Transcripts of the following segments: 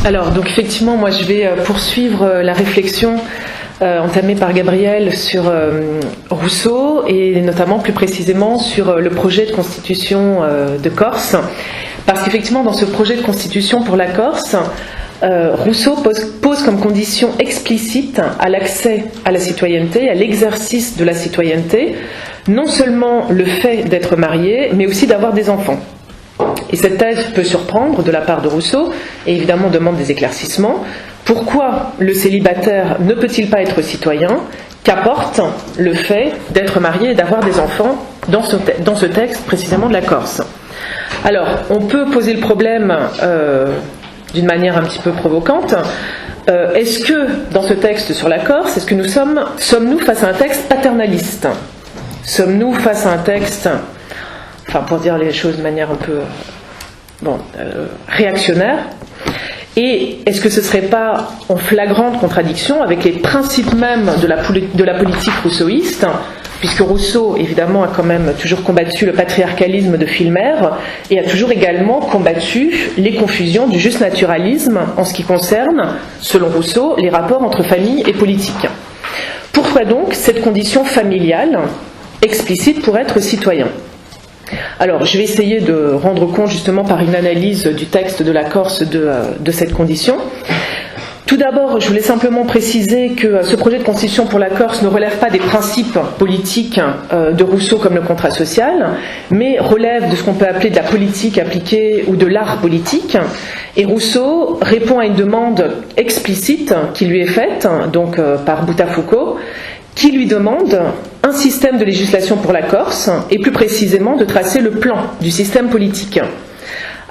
Alors, donc effectivement, moi je vais poursuivre la réflexion entamée par Gabriel sur Rousseau et notamment plus précisément sur le projet de constitution de Corse. Parce qu'effectivement, dans ce projet de constitution pour la Corse, Rousseau pose comme condition explicite à l'accès à la citoyenneté, à l'exercice de la citoyenneté, non seulement le fait d'être marié, mais aussi d'avoir des enfants. Et cette thèse peut surprendre de la part de Rousseau, et évidemment demande des éclaircissements. Pourquoi le célibataire ne peut-il pas être citoyen ? Qu'apporte le fait d'être marié et d'avoir des enfants dans ce texte précisément de la Corse ? Alors, on peut poser le problème d'une manière un petit peu provocante. Est-ce que, dans ce texte sur la Corse, est-ce que sommes-nous face à un texte paternaliste ? Sommes-nous face à un texte, enfin pour dire les choses de manière un peu réactionnaire ? Et est-ce que ce ne serait pas en flagrante contradiction avec les principes mêmes de la politique rousseauiste, puisque Rousseau, évidemment, a quand même toujours combattu le patriarcalisme de Filmer et a toujours également combattu les confusions du juste naturalisme en ce qui concerne, selon Rousseau, les rapports entre famille et politique. Pourquoi donc cette condition familiale explicite pour être citoyen ? Alors, je vais essayer de rendre compte justement par une analyse du texte de la Corse de cette condition. Tout d'abord, je voulais simplement préciser que ce projet de constitution pour la Corse ne relève pas des principes politiques de Rousseau comme le contrat social, mais relève de ce qu'on peut appeler de la politique appliquée ou de l'art politique. Et Rousseau répond à une demande explicite qui lui est faite, donc par Boutafoucault, qui lui demande un système de législation pour la Corse, et plus précisément de tracer le plan du système politique.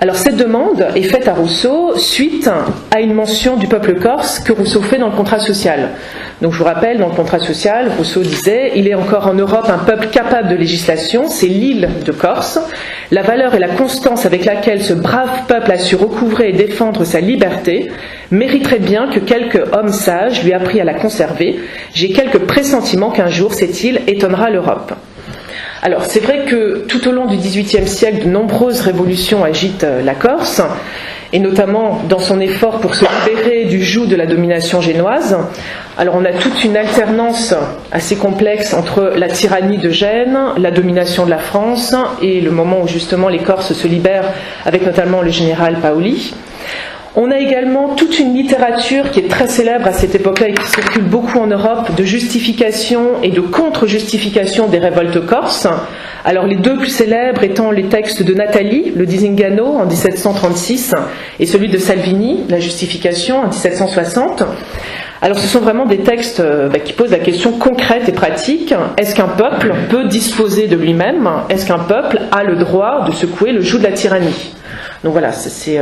Alors cette demande est faite à Rousseau suite à une mention du peuple corse que Rousseau fait dans le contrat social. Donc je vous rappelle, dans le contrat social, Rousseau disait « Il est encore en Europe un peuple capable de législation, c'est l'île de Corse. La valeur et la constance avec laquelle ce brave peuple a su recouvrer et défendre sa liberté mériterait bien que quelque homme sage lui apprit à la conserver. J'ai quelques pressentiments qu'un jour cette île étonnera l'Europe. » Alors c'est vrai que tout au long du XVIIIe siècle, de nombreuses révolutions agitent la Corse, et notamment dans son effort pour se libérer du joug de la domination génoise. Alors on a toute une alternance assez complexe entre la tyrannie de Gênes, la domination de la France, et le moment où justement les Corses se libèrent, avec notamment le général Paoli. On a également toute une littérature qui est très célèbre à cette époque-là et qui circule beaucoup en Europe de justification et de contre-justification des révoltes corses. Alors les deux plus célèbres étant les textes de Nathalie, le Di Zingano en 1736, et celui de Salvini, la justification en 1760. Alors ce sont vraiment des textes qui posent la question concrète et pratique. Est-ce qu'un peuple peut disposer de lui-même ? Est-ce qu'un peuple a le droit de secouer le joug de la tyrannie ? Donc voilà, c'est...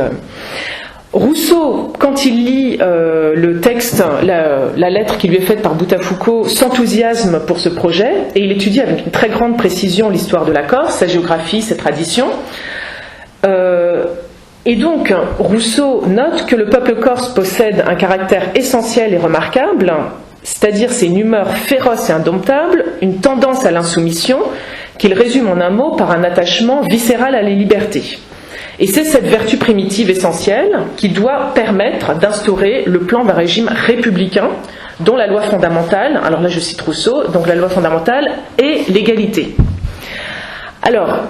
Rousseau, quand il lit le texte, la lettre qui lui est faite par Boutafoucault, s'enthousiasme pour ce projet et il étudie avec une très grande précision l'histoire de la Corse, sa géographie, ses traditions. Et donc, Rousseau note que le peuple corse possède un caractère essentiel et remarquable, c'est-à-dire c'est une humeur féroce et indomptable, une tendance à l'insoumission, qu'il résume en un mot par un attachement viscéral à la liberté. Et c'est cette vertu primitive essentielle qui doit permettre d'instaurer le plan d'un régime républicain dont la loi fondamentale, alors là je cite Rousseau, donc la loi fondamentale est l'égalité. Alors,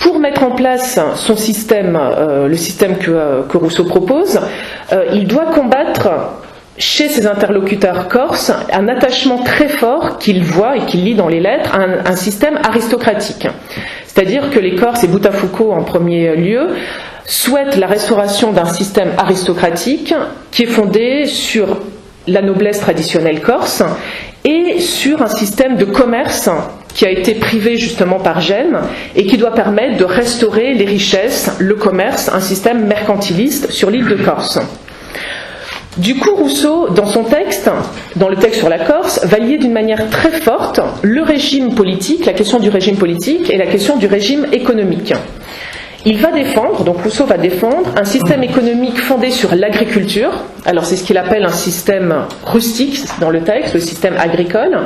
pour mettre en place son système, le système que Rousseau propose, il doit combattre chez ses interlocuteurs corses un attachement très fort qu'il voit et qu'il lit dans les lettres à un système aristocratique. C'est-à-dire que les Corses, et Boutafoucault en premier lieu, souhaitent la restauration d'un système aristocratique qui est fondé sur la noblesse traditionnelle corse et sur un système de commerce qui a été privé justement par Gênes et qui doit permettre de restaurer les richesses, le commerce, un système mercantiliste sur l'île de Corse. Du coup, Rousseau, dans son texte, dans le texte sur la Corse, va lier d'une manière très forte le régime politique, la question du régime politique et la question du régime économique. Il va défendre, donc Rousseau va défendre, un système économique fondé sur l'agriculture. Alors c'est ce qu'il appelle un système rustique dans le texte, le système agricole,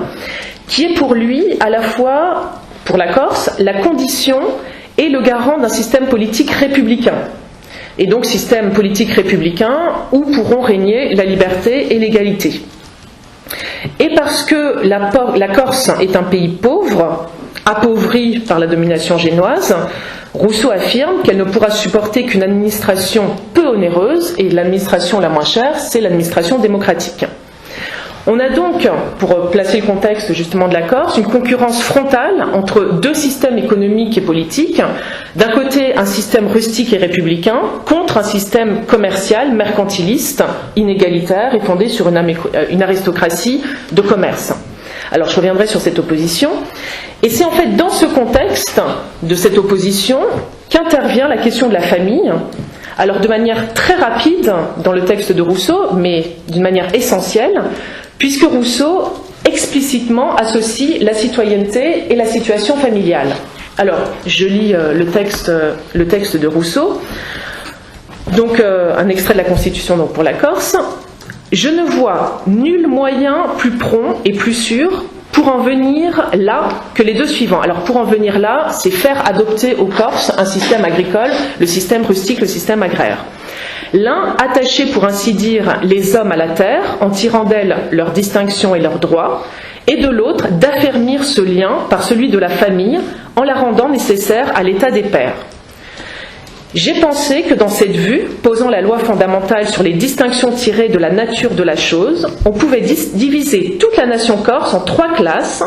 qui est pour lui à la fois, pour la Corse, la condition et le garant d'un système politique républicain. et donc système politique républicain où pourront régner la liberté et l'égalité. Et parce que la Corse est un pays pauvre, appauvri par la domination génoise, Rousseau affirme qu'elle ne pourra supporter qu'une administration peu onéreuse, et l'administration la moins chère, c'est l'administration démocratique. On a donc, pour placer le contexte justement de la Corse, une concurrence frontale entre deux systèmes économiques et politiques. D'un côté, un système rustique et républicain contre un système commercial, mercantiliste, inégalitaire et fondé sur une aristocratie de commerce. Alors je reviendrai sur cette opposition. Et c'est en fait dans ce contexte de cette opposition qu'intervient la question de la famille. Alors de manière très rapide dans le texte de Rousseau, mais d'une manière essentielle, puisque Rousseau explicitement associe la citoyenneté et la situation familiale. Alors, je lis le texte de Rousseau, donc un extrait de la Constitution donc, pour la Corse. « Je ne vois nul moyen plus prompt et plus sûr pour en venir là que les deux suivants. » Alors, pour en venir là, c'est faire adopter aux Corses un système agricole, le système rustique, le système agraire. L'un, attacher pour ainsi dire les hommes à la terre, en tirant d'elle leurs distinctions et leurs droits, et de l'autre, d'affermir ce lien par celui de la famille, en la rendant nécessaire à l'état des pères. J'ai pensé que dans cette vue, posant la loi fondamentale sur les distinctions tirées de la nature de la chose, on pouvait diviser toute la nation corse en 3 classes,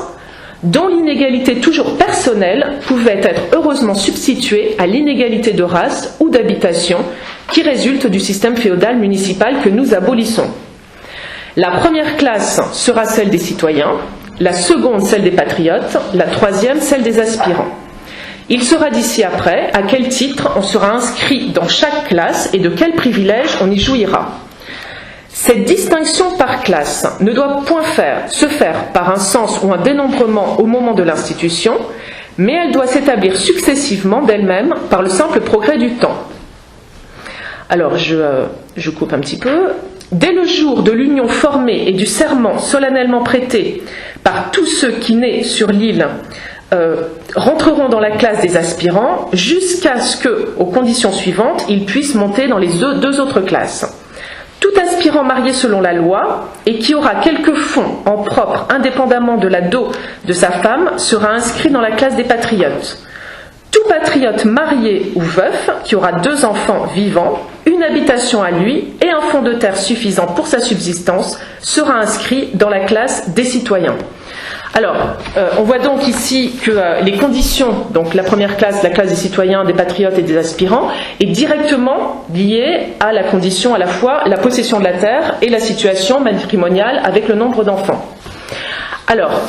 dont l'inégalité toujours personnelle pouvait être heureusement substituée à l'inégalité de race ou d'habitation qui résulte du système féodal municipal que nous abolissons. La première classe sera celle des citoyens, la seconde celle des patriotes, la troisième celle des aspirants. Il sera d'ici après à quel titre on sera inscrit dans chaque classe et de quels privilèges on y jouira. Cette distinction par classe ne doit point se faire par un sens ou un dénombrement au moment de l'institution, mais elle doit s'établir successivement d'elle-même par le simple progrès du temps. Alors, je coupe un petit peu. Dès le jour de l'union formée et du serment solennellement prêté par tous ceux qui, nés sur l'île, rentreront dans la classe des aspirants, jusqu'à ce que, aux conditions suivantes, ils puissent monter dans les deux autres classes. Tout aspirant marié selon la loi et qui aura quelques fonds en propre indépendamment de la dot de sa femme sera inscrit dans la classe des patriotes. Tout patriote marié ou veuf qui aura 2 enfants vivants, une habitation à lui et un fonds de terre suffisant pour sa subsistance sera inscrit dans la classe des citoyens. Alors, on voit donc ici que les conditions, donc la première classe, la classe des citoyens, des patriotes et des aspirants, est directement liée à la condition à la fois la possession de la terre et la situation matrimoniale avec le nombre d'enfants. Alors,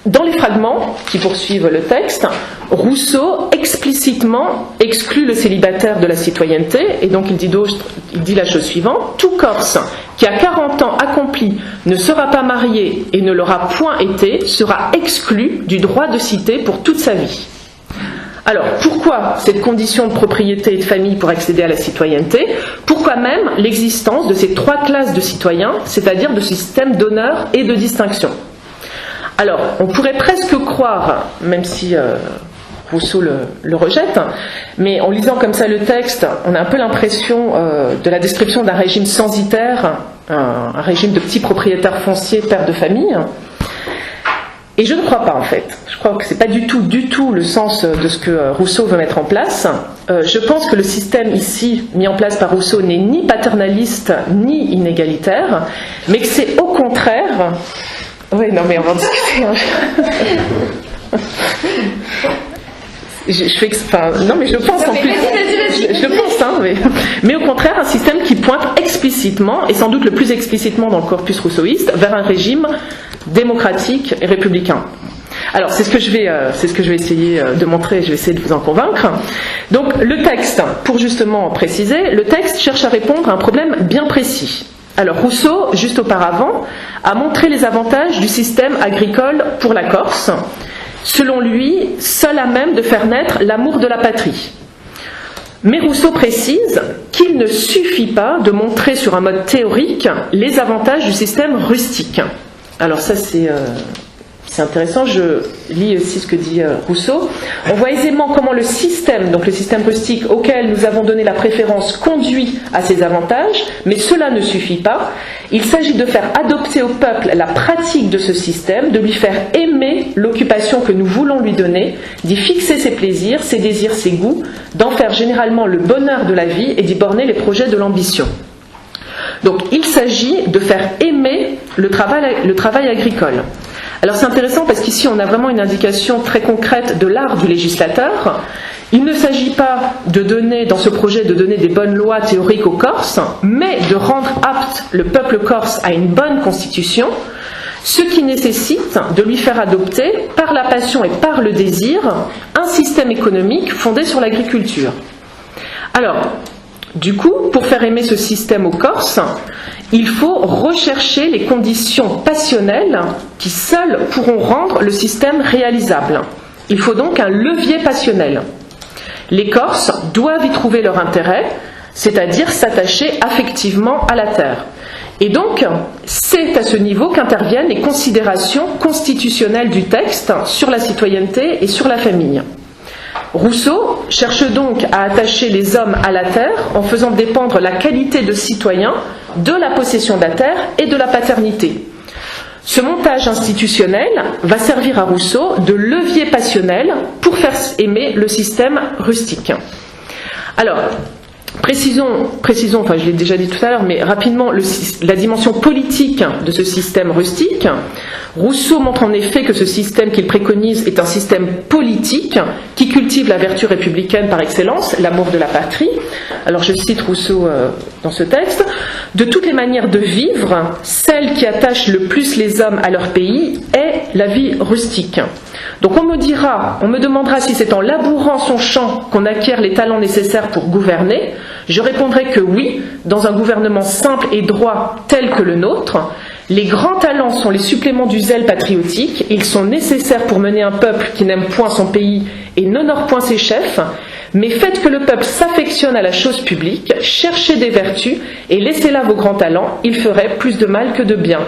dans les fragments qui poursuivent le texte, Rousseau explicitement exclut le célibataire de la citoyenneté, et donc il dit la chose suivante: tout Corse qui à 40 ans accomplis ne sera pas marié et ne l'aura point été sera exclu du droit de cité pour toute sa vie. Alors, pourquoi cette condition de propriété et de famille pour accéder à la citoyenneté? Pourquoi même l'existence de ces 3 classes de citoyens, c'est-à-dire de ce système d'honneur et de distinction? Alors, on pourrait presque croire, même si Rousseau le rejette, mais en lisant comme ça le texte, on a un peu l'impression de la description d'un régime censitaire, un régime de petits propriétaires fonciers, pères de famille. Et je ne crois pas en fait. Je crois que ce n'est pas du tout le sens de ce que Rousseau veut mettre en place. Je pense que le système ici mis en place par Rousseau n'est ni paternaliste ni inégalitaire, mais que c'est au contraire... Oui, non mais on va en discuter. Non mais je pense en plus. Je pense, hein, mais au contraire un système qui pointe explicitement, et sans doute le plus explicitement dans le corpus rousseauiste, vers un régime démocratique et républicain. Alors c'est ce que je vais essayer de montrer, je vais essayer de vous en convaincre. Donc le texte, pour justement préciser, le texte cherche à répondre à un problème bien précis. Alors Rousseau, juste auparavant, a montré les avantages du système agricole pour la Corse, selon lui, seul à même de faire naître l'amour de la patrie. Mais Rousseau précise qu'il ne suffit pas de montrer sur un mode théorique les avantages du système rustique. Alors ça c'est c'est intéressant, je lis aussi ce que dit Rousseau. On voit aisément comment le système, donc le système rustique auquel nous avons donné la préférence, conduit à ses avantages, mais cela ne suffit pas. Il s'agit de faire adopter au peuple la pratique de ce système, de lui faire aimer l'occupation que nous voulons lui donner, d'y fixer ses plaisirs, ses désirs, ses goûts, d'en faire généralement le bonheur de la vie et d'y borner les projets de l'ambition. Donc il s'agit de faire aimer le travail agricole. Alors c'est intéressant parce qu'ici on a vraiment une indication très concrète de l'art du législateur. Il ne s'agit pas de donner, dans ce projet, de donner des bonnes lois théoriques aux Corses, mais de rendre apte le peuple corse à une bonne constitution, ce qui nécessite de lui faire adopter, par la passion et par le désir, un système économique fondé sur l'agriculture. Alors, du coup, pour faire aimer ce système aux Corses, il faut rechercher les conditions passionnelles qui seules pourront rendre le système réalisable. Il faut donc un levier passionnel. Les Corses doivent y trouver leur intérêt, c'est-à-dire s'attacher affectivement à la terre. Et donc, c'est à ce niveau qu'interviennent les considérations constitutionnelles du texte sur la citoyenneté et sur la famille. Rousseau cherche donc à attacher les hommes à la terre en faisant dépendre la qualité de citoyen de la possession de la terre et de la paternité. Ce montage institutionnel va servir à Rousseau de levier passionnel pour faire aimer le système rustique. Alors, précisons, enfin je l'ai déjà dit tout à l'heure, mais rapidement, la dimension politique de ce système rustique. Rousseau montre en effet que ce système qu'il préconise est un système politique qui cultive la vertu républicaine par excellence, l'amour de la patrie. Alors je cite Rousseau dans ce texte. De toutes les manières de vivre, celle qui attache le plus les hommes à leur pays est la vie rustique. Donc on me demandera si c'est en labourant son champ qu'on acquiert les talents nécessaires pour gouverner. Je répondrai que oui, dans un gouvernement simple et droit tel que le nôtre. Les grands talents sont les suppléments du zèle patriotique. Ils sont nécessaires pour mener un peuple qui n'aime point son pays et n'honore point ses chefs. Mais faites que le peuple s'affectionne à la chose publique, cherchez des vertus et laissez là vos grands talents, il ferait plus de mal que de bien.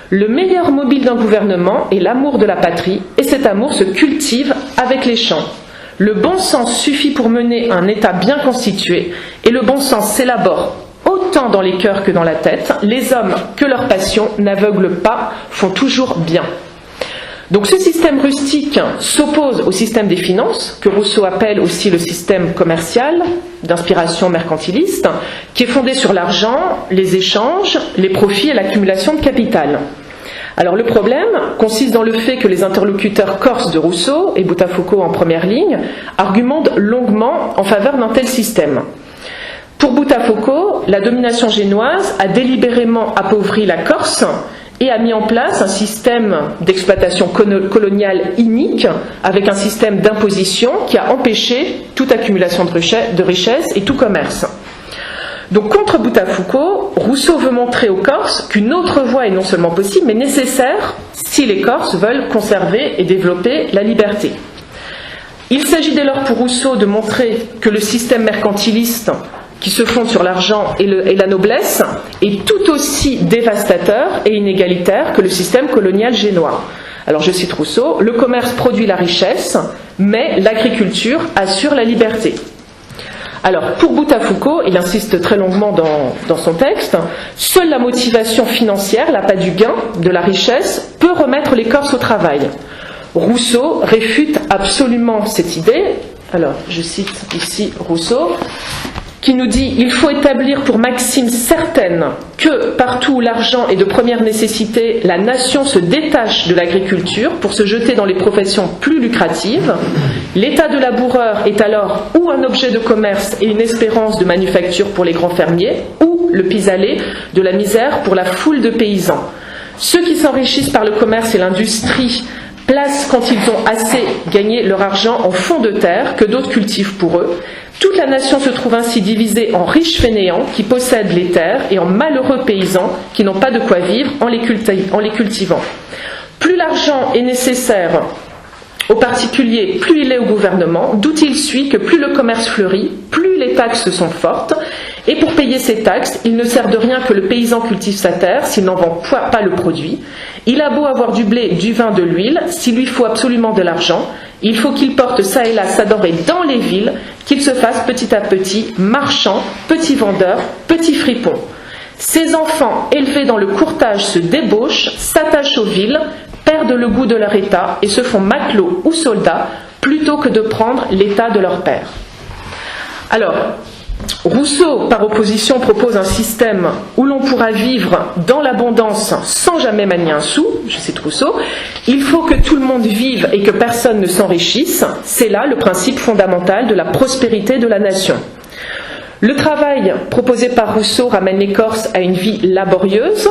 Le meilleur mobile d'un gouvernement est l'amour de la patrie, et cet amour se cultive avec les champs. Le bon sens suffit pour mener un État bien constitué, et le bon sens s'élabore autant dans les cœurs que dans la tête. Les hommes que leur passion n'aveugle pas font toujours bien. Donc ce système rustique s'oppose au système des finances, que Rousseau appelle aussi le système commercial, d'inspiration mercantiliste, qui est fondé sur l'argent, les échanges, les profits et l'accumulation de capital. Alors le problème consiste dans le fait que les interlocuteurs corses de Rousseau, et Boutafoucault en première ligne, argumentent longuement en faveur d'un tel système. Pour Boutafoucault, la domination génoise a délibérément appauvri la Corse et a mis en place un système d'exploitation coloniale inique avec un système d'imposition qui a empêché toute accumulation de richesses et tout commerce. Donc contre Boutafoucault, Rousseau veut montrer aux Corses qu'une autre voie est non seulement possible mais nécessaire si les Corses veulent conserver et développer la liberté. Il s'agit dès lors pour Rousseau de montrer que le système mercantiliste qui se fonde sur l'argent et la noblesse, est tout aussi dévastateur et inégalitaire que le système colonial génois. Alors je cite Rousseau, « Le commerce produit la richesse, mais l'agriculture assure la liberté ». Alors pour Boutafoucault, il insiste très longuement dans son texte, « Seule la motivation financière, l'appât du gain, de la richesse, peut remettre les Corses au travail ». Rousseau réfute absolument cette idée. Alors je cite ici Rousseau, qui nous dit « Il faut établir pour maxime certaine que, partout où l'argent est de première nécessité, la nation se détache de l'agriculture pour se jeter dans les professions plus lucratives. L'état de laboureur est alors ou un objet de commerce et une espérance de manufacture pour les grands fermiers, ou le pis-aller de la misère pour la foule de paysans. Ceux qui s'enrichissent par le commerce et l'industrie placent, quand ils ont assez gagné leur argent, en fond de terre que d'autres cultivent pour eux. Toute la nation se trouve ainsi divisée en riches fainéants qui possèdent les terres et en malheureux paysans qui n'ont pas de quoi vivre en les cultivant. Plus l'argent est nécessaire aux particuliers, plus il est au gouvernement, d'où il suit que plus le commerce fleurit, plus les taxes sont fortes, Et pour payer ses taxes, il ne sert de rien que le paysan cultive sa terre s'il n'en vend pas le produit. Il a beau avoir du blé, du vin, de l'huile, s'il lui faut absolument de l'argent, il faut qu'il porte ça et là sa denrée dans les villes, qu'il se fasse petit à petit marchand, petit vendeur, petit fripon. Ces enfants élevés dans le courtage se débauchent, s'attachent aux villes, perdent le goût de leur état et se font matelots ou soldats plutôt que de prendre l'état de leur père. Alors, Rousseau, par opposition, propose un système où l'on pourra vivre dans l'abondance sans jamais manier un sou. Je cite Rousseau. Il faut que tout le monde vive et que personne ne s'enrichisse. C'est là le principe fondamental de la prospérité de la nation. Le travail proposé par Rousseau ramène les Corses à une vie laborieuse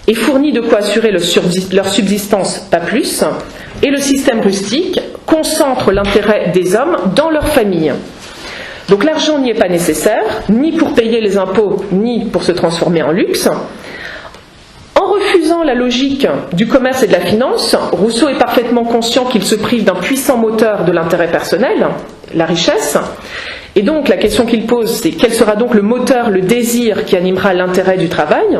et fournit de quoi assurer leur subsistance, pas plus. Et le système rustique concentre l'intérêt des hommes dans leur famille. Donc l'argent n'y est pas nécessaire, ni pour payer les impôts, ni pour se transformer en luxe. En refusant la logique du commerce et de la finance, Rousseau est parfaitement conscient qu'il se prive d'un puissant moteur de l'intérêt personnel, la richesse. Et donc la question qu'il pose, c'est quel sera donc le moteur, le désir qui animera l'intérêt du travail ?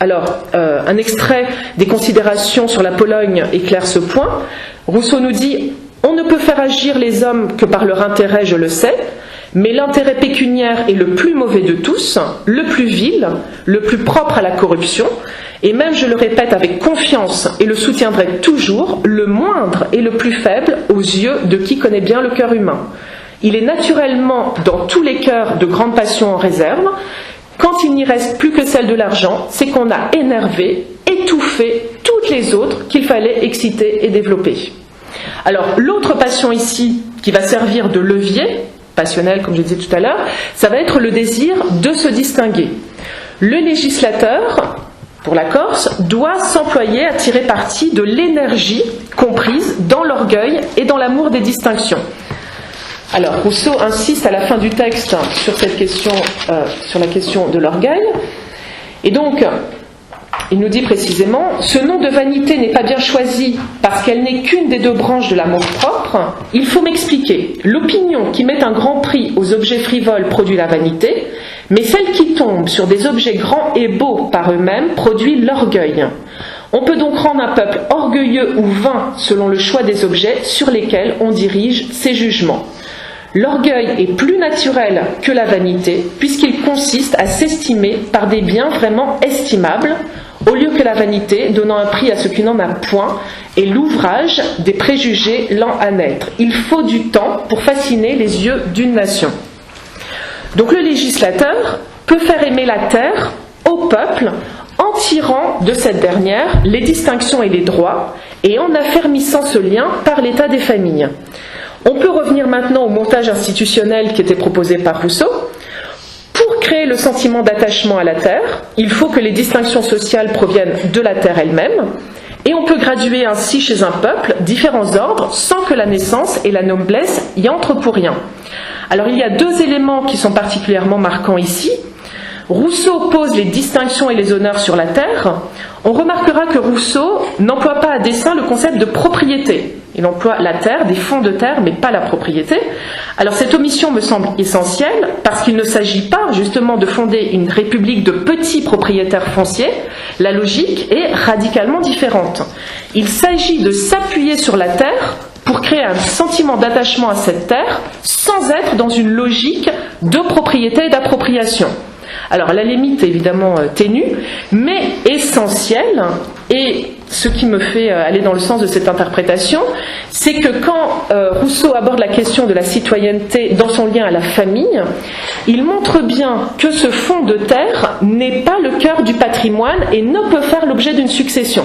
Alors, un extrait des considérations sur la Pologne éclaire ce point. Rousseau nous dit « On ne peut faire agir les hommes que par leur intérêt, je le sais, mais l'intérêt pécuniaire est le plus mauvais de tous, le plus vil, le plus propre à la corruption, et même, je le répète avec confiance et le soutiendrai toujours, le moindre et le plus faible aux yeux de qui connaît bien le cœur humain. Il est naturellement dans tous les cœurs de grandes passions en réserve. Quand il n'y reste plus que celle de l'argent, c'est qu'on a énervé, étouffé toutes les autres qu'il fallait exciter et développer. » Alors, l'autre passion ici, qui va servir de levier, passionnel comme je disais tout à l'heure, ça va être le désir de se distinguer. Le législateur, pour la Corse, doit s'employer à tirer parti de l'énergie comprise dans l'orgueil et dans l'amour des distinctions. Alors, Rousseau insiste à la fin du texte sur cette question, sur la question de l'orgueil, et donc, il nous dit précisément « Ce nom de vanité n'est pas bien choisi parce qu'elle n'est qu'une des deux branches de l'amour-propre. Il faut m'expliquer. L'opinion qui met un grand prix aux objets frivoles produit la vanité, mais celle qui tombe sur des objets grands et beaux par eux-mêmes produit l'orgueil. On peut donc rendre un peuple orgueilleux ou vain selon le choix des objets sur lesquels on dirige ses jugements. L'orgueil est plus naturel que la vanité puisqu'il consiste à s'estimer par des biens vraiment estimables, au lieu que la vanité, donnant un prix à ce qui n'en a point, est l'ouvrage des préjugés lents à naître. Il faut du temps pour fasciner les yeux d'une nation. Donc le législateur peut faire aimer la terre au peuple en tirant de cette dernière les distinctions et les droits et en affermissant ce lien par l'état des familles. On peut revenir maintenant au montage institutionnel qui était proposé par Rousseau. Pour créer le sentiment d'attachement à la terre, il faut que les distinctions sociales proviennent de la terre elle-même, et on peut graduer ainsi chez un peuple différents ordres sans que la naissance et la noblesse y entrent pour rien. Alors il y a deux éléments qui sont particulièrement marquants ici. Rousseau pose les distinctions et les honneurs sur la terre. On remarquera que Rousseau n'emploie pas à dessein le concept de propriété. Il emploie la terre, des fonds de terre, mais pas la propriété. Alors cette omission me semble essentielle parce qu'il ne s'agit pas justement de fonder une république de petits propriétaires fonciers. La logique est radicalement différente. Il s'agit de s'appuyer sur la terre pour créer un sentiment d'attachement à cette terre sans être dans une logique de propriété et d'appropriation. Alors la limite est évidemment ténue, mais essentielle, et ce qui me fait aller dans le sens de cette interprétation, c'est que quand Rousseau aborde la question de la citoyenneté dans son lien à la famille, il montre bien que ce fonds de terre n'est pas le cœur du patrimoine et ne peut faire l'objet d'une succession.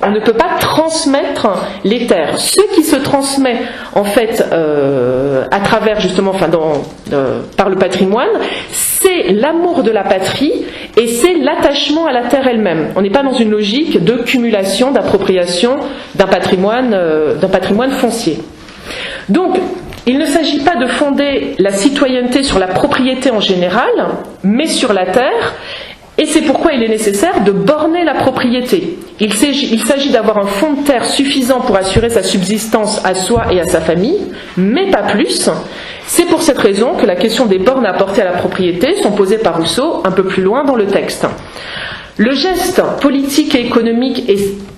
On ne peut pas transmettre les terres. Ce qui se transmet en fait à travers justement, par le patrimoine, c'est l'amour de la patrie et c'est l'attachement à la terre elle-même. On n'est pas dans une logique de cumulation, d'appropriation d'un patrimoine foncier. Donc, il ne s'agit pas de fonder la citoyenneté sur la propriété en général, mais sur la terre. Et c'est pourquoi il est nécessaire de borner la propriété. Il s'agit d'avoir un fonds de terre suffisant pour assurer sa subsistance à soi et à sa famille, mais pas plus. C'est pour cette raison que la question des bornes apportées à la propriété sont posées par Rousseau un peu plus loin dans le texte. Le geste politique et économique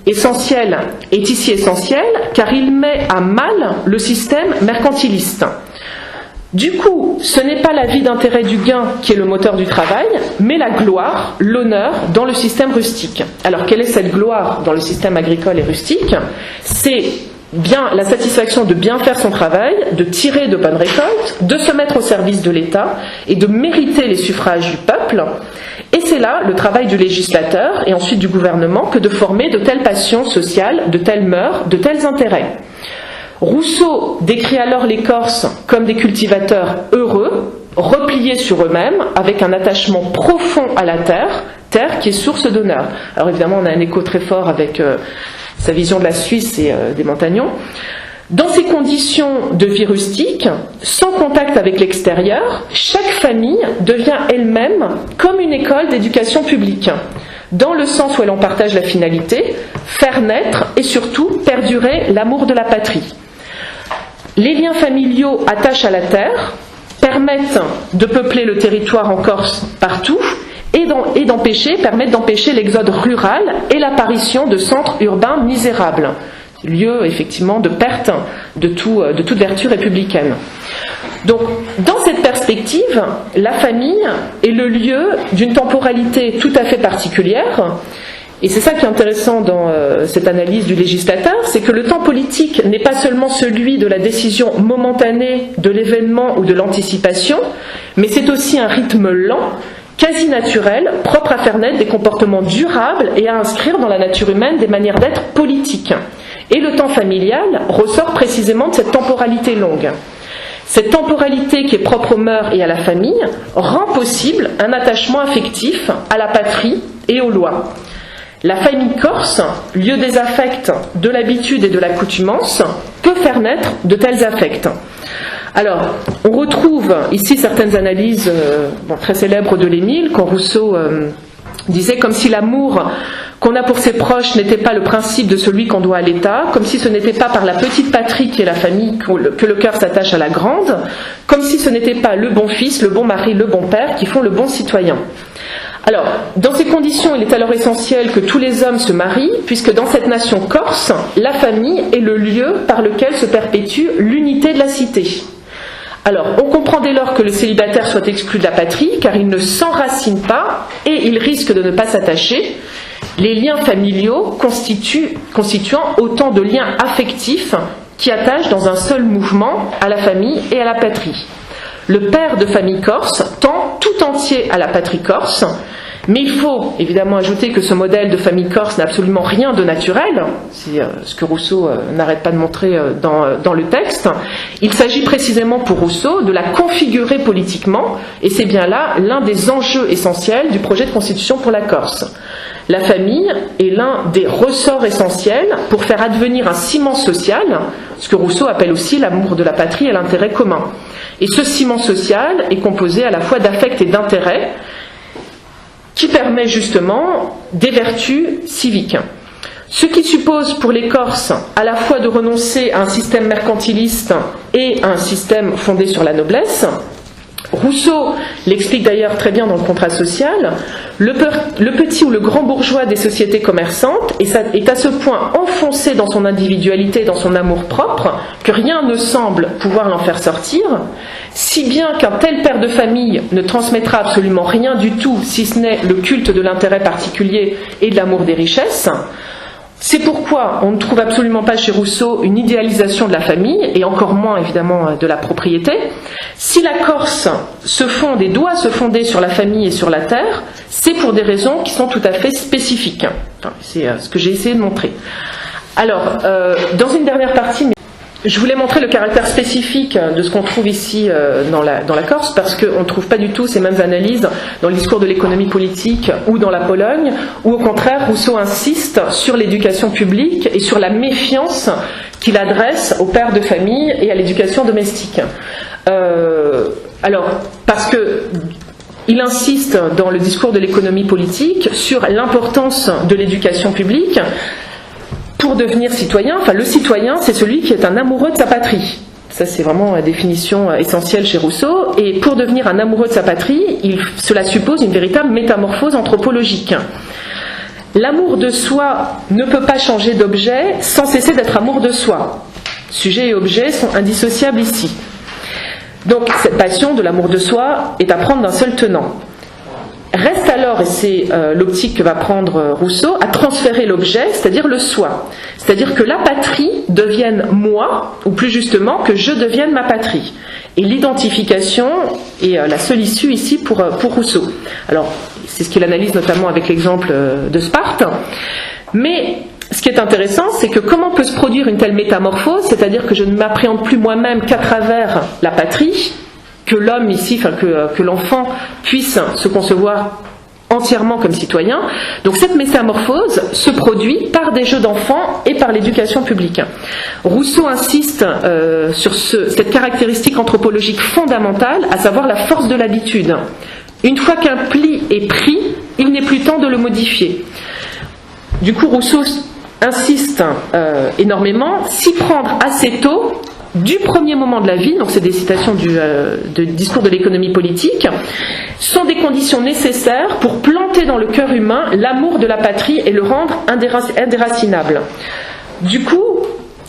essentiel est ici essentiel car il met à mal le système mercantiliste. Du coup, ce n'est pas la vie d'intérêt du gain qui est le moteur du travail, mais la gloire, l'honneur dans le système rustique. Alors, quelle est cette gloire dans le système agricole et rustique? C'est bien la satisfaction de bien faire son travail, de tirer de bonnes récoltes, de se mettre au service de l'État et de mériter les suffrages du peuple. Et c'est là le travail du législateur et ensuite du gouvernement que de former de telles passions sociales, de telles mœurs, de tels intérêts. Rousseau décrit alors les Corses comme des cultivateurs heureux, repliés sur eux-mêmes, avec un attachement profond à la terre, terre qui est source d'honneur. Alors évidemment, on a un écho très fort avec sa vision de la Suisse et des Montagnons. Dans ces conditions de vie rustique, sans contact avec l'extérieur, chaque famille devient elle-même comme une école d'éducation publique, dans le sens où elle en partage la finalité, faire naître et surtout perdurer l'amour de la patrie. Les liens familiaux attachent à la terre, permettent de peupler le territoire en Corse partout permettent d'empêcher l'exode rural et l'apparition de centres urbains misérables, lieu effectivement de perte de toute vertu républicaine. Donc, dans cette perspective, la famille est le lieu d'une temporalité tout à fait particulière. Et c'est ça qui est intéressant dans cette analyse du législateur, c'est que le temps politique n'est pas seulement celui de la décision momentanée de l'événement ou de l'anticipation, mais c'est aussi un rythme lent, quasi naturel, propre à faire naître des comportements durables et à inscrire dans la nature humaine des manières d'être politiques. Et le temps familial ressort précisément de cette temporalité longue. Cette temporalité qui est propre aux mœurs et à la famille rend possible un attachement affectif à la patrie et aux lois. La famille corse, lieu des affects, de l'habitude et de l'accoutumance, peut faire naître de tels affects. Alors, on retrouve ici certaines analyses très célèbres de l'Émile, quand Rousseau disait comme si l'amour qu'on a pour ses proches n'était pas le principe de celui qu'on doit à l'État, comme si ce n'était pas par la petite patrie qui est la famille que le cœur s'attache à la grande, comme si ce n'était pas le bon fils, le bon mari, le bon père qui font le bon citoyen. Alors, dans ces conditions, il est alors essentiel que tous les hommes se marient, puisque dans cette nation corse, la famille est le lieu par lequel se perpétue l'unité de la cité. Alors, on comprend dès lors que le célibataire soit exclu de la patrie, car il ne s'enracine pas et il risque de ne pas s'attacher, les liens familiaux constituant autant de liens affectifs qui attachent dans un seul mouvement à la famille et à la patrie. Le père de famille corse tend tout entier à la patrie corse, mais il faut évidemment ajouter que ce modèle de famille corse n'a absolument rien de naturel, c'est ce que Rousseau n'arrête pas de montrer dans le texte. Il s'agit précisément pour Rousseau de la configurer politiquement, et c'est bien là l'un des enjeux essentiels du projet de constitution pour la Corse. La famille est l'un des ressorts essentiels pour faire advenir un ciment social, ce que Rousseau appelle aussi l'amour de la patrie et l'intérêt commun. Et ce ciment social est composé à la fois d'affect et d'intérêt, qui permet justement des vertus civiques. Ce qui suppose pour les Corses à la fois de renoncer à un système mercantiliste et à un système fondé sur la noblesse. Rousseau l'explique d'ailleurs très bien dans le contrat social, le petit ou le grand bourgeois des sociétés commerçantes est à ce point enfoncé dans son individualité, dans son amour-propre, que rien ne semble pouvoir l'en faire sortir, si bien qu'un tel père de famille ne transmettra absolument rien du tout, si ce n'est le culte de l'intérêt particulier et de l'amour des richesses. C'est pourquoi on ne trouve absolument pas chez Rousseau une idéalisation de la famille, et encore moins évidemment de la propriété. Si la Corse se fonde et doit se fonder sur la famille et sur la terre, c'est pour des raisons qui sont tout à fait spécifiques. Enfin, c'est ce que j'ai essayé de montrer. Alors, dans une dernière partie, je voulais montrer le caractère spécifique de ce qu'on trouve ici dans la Corse, parce qu'on ne trouve pas du tout ces mêmes analyses dans le discours de l'économie politique ou dans la Pologne, où au contraire Rousseau insiste sur l'éducation publique et sur la méfiance qu'il adresse aux pères de famille et à l'éducation domestique. Alors, parce que Il insiste dans le discours de l'économie politique sur l'importance de l'éducation publique. Pour devenir citoyen, le citoyen, c'est celui qui est un amoureux de sa patrie. Ça, c'est vraiment la définition essentielle chez Rousseau. Et pour devenir un amoureux de sa patrie, cela suppose une véritable métamorphose anthropologique. L'amour de soi ne peut pas changer d'objet sans cesser d'être amour de soi. Sujet et objet sont indissociables ici. Donc, cette passion de l'amour de soi est à prendre d'un seul tenant. Reste alors, et c'est l'optique que va prendre Rousseau, à transférer l'objet, c'est-à-dire le soi. C'est-à-dire que la patrie devienne moi, ou plus justement, que je devienne ma patrie. Et l'identification est la seule issue ici pour Rousseau. Alors, c'est ce qu'il analyse notamment avec l'exemple de Sparte. Mais ce qui est intéressant, c'est que comment peut se produire une telle métamorphose, c'est-à-dire que je ne m'appréhende plus moi-même qu'à travers la patrie, que l'homme ici, que l'enfant puisse se concevoir entièrement comme citoyen. Donc cette métamorphose se produit par des jeux d'enfants et par l'éducation publique. Rousseau insiste sur cette caractéristique anthropologique fondamentale, à savoir la force de l'habitude. Une fois qu'un pli est pris, il n'est plus temps de le modifier. Du coup, Rousseau insiste énormément, s'y prendre assez tôt, du premier moment de la vie, donc c'est des citations du discours de l'économie politique, sont des conditions nécessaires pour planter dans le cœur humain l'amour de la patrie et le rendre indéracinable. Du coup,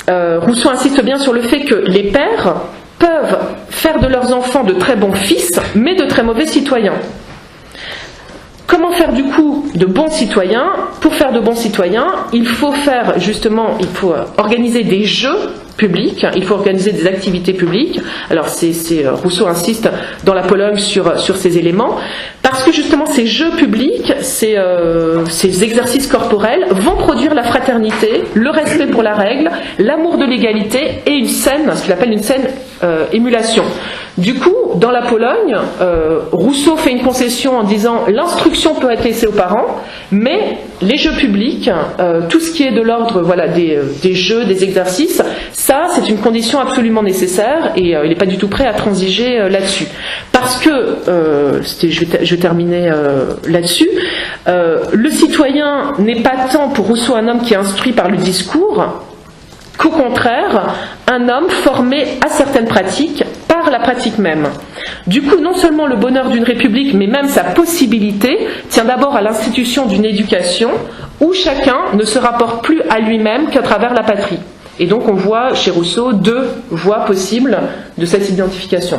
Rousseau insiste bien sur le fait que les pères peuvent faire de leurs enfants de très bons fils, mais de très mauvais citoyens. Comment faire du coup de bons citoyens? Pour faire de bons citoyens, il faut organiser des jeux publics, il faut organiser des activités publiques. Alors Rousseau insiste dans la Pologne sur ces éléments, parce que justement ces jeux publics, ces exercices corporels vont produire la fraternité, le respect pour la règle, l'amour de l'égalité et ce qu'il appelle une saine émulation. Du coup, dans la Pologne, Rousseau fait une concession en disant l'instruction peut être laissée aux parents, mais les jeux publics, tout ce qui est de l'ordre des jeux, des exercices, ça c'est une condition absolument nécessaire et il n'est pas du tout prêt à transiger là-dessus. Parce que, je vais terminer là-dessus, le citoyen n'est pas tant pour Rousseau un homme qui est instruit par le discours, qu'au contraire, un homme formé à certaines pratiques par la pratique même. Du coup, non seulement le bonheur d'une république, mais même sa possibilité, tient d'abord à l'institution d'une éducation où chacun ne se rapporte plus à lui-même qu'à travers la patrie. Et donc on voit chez Rousseau deux voies possibles de cette identification.